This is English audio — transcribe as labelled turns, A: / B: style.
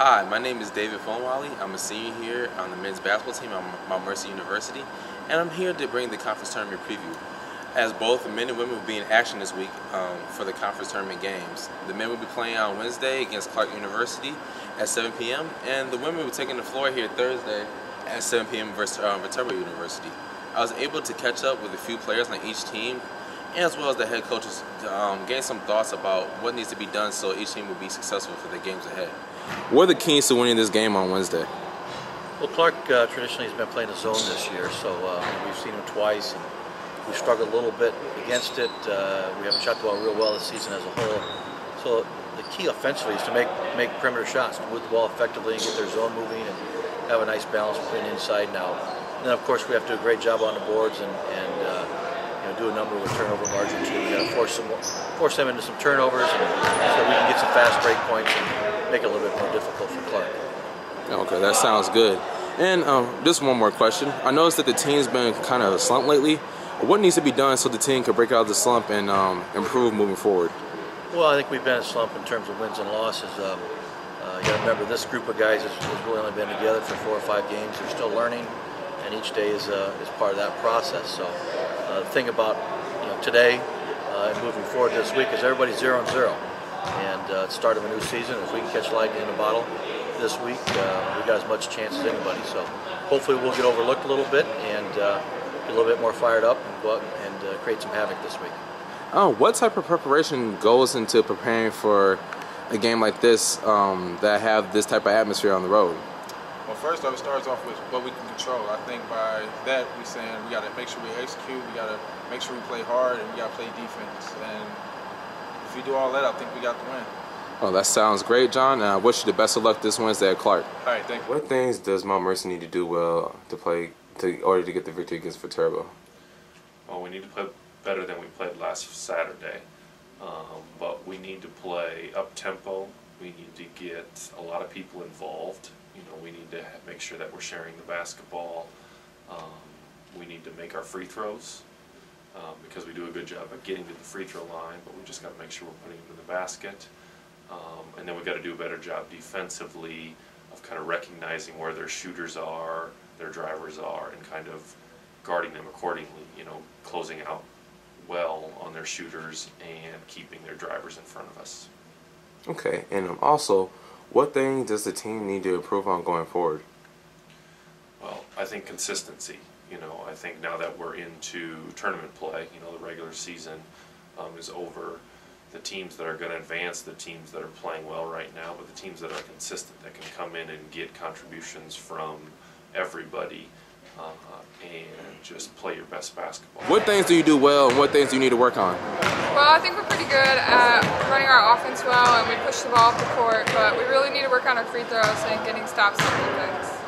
A: Hi, my name is David Fullenwiley. I'm a senior here on the men's basketball team at Mount Mercy University, and I'm here to bring the conference tournament preview. As both the men and women will be in action this week for the conference tournament games. The men will be playing on Wednesday against Clark University at 7 p.m. and the women will be taking the floor here Thursday at 7 p.m. versus Viterbo University. I was able to catch up with a few players on each team, as well as the head coaches, to gain some thoughts about what needs to be done so each team will be successful for the games ahead. What are the keys to winning this game on Wednesday?
B: Well, Clark traditionally has been playing a zone this year, so we've seen him twice. And we've struggled a little bit against it. We haven't shot the ball real well this season as a whole. So the key offensively is to make perimeter shots, to move the ball effectively and get their zone moving and have a nice balance between inside and out. And then, of course, we have to do a great job on the boards and do a number with turnover margin too. We got to force them into some turnovers so we can get some fast break points and make it a little bit more difficult for Clark.
A: Okay, that sounds good. And just one more question. I noticed that the team's been kind of slumped lately. What needs to be done so the team can break out of the slump and improve moving forward?
B: Well, I think we've been in a slump in terms of wins and losses. You got to remember, this group of guys has really only been together for 4 or 5 games. They're still learning, and each day is part of that process. So the thing about today and moving forward this week is everybody's 0-0, and it's the start of a new season. If we can catch lightning in a bottle this week, we got as much chance as anybody. So hopefully we'll get overlooked a little bit and get a little bit more fired up and go out and create some havoc this week.
A: What type of preparation goes into preparing for a game like this that have this type of atmosphere on the road?
C: Well, first off, it starts off with what we can control. I think by that we're saying we got to make sure we execute, we got to make sure we play hard, and we got to play defense. And if we do all that, I think we got the win.
A: Oh, that sounds great, John. I wish you the best of luck this Wednesday at Clark.
C: All right, thank you.
A: What things does Mount Mercy need to do well in order to get the victory against Viterbo?
D: Well, we need to play better than we played last Saturday, but we need to play up-tempo. We need to get a lot of people involved. We need to make sure that we're sharing the basketball. We need to make our free throws because we do a good job of getting to the free throw line, but we just got to make sure we're putting them in the basket. And then we've got to do a better job defensively of kind of recognizing where their shooters are, their drivers are, and kind of guarding them accordingly, closing out well on their shooters and keeping their drivers in front of us.
A: Okay, and also, what thing does the team need to improve on going forward?
D: Well, I think consistency. I think now that we're into tournament play, the regular season is over. The teams that are going to advance, the teams that are playing well right now, but the teams that are consistent, that can come in and get contributions from everybody and just play your best basketball.
A: What things do you do well and what things do you need to work on?
E: Well, I think we're pretty good at running our offense well, and we push the ball up the court, but we really need to work on our free throws and getting stops on defense.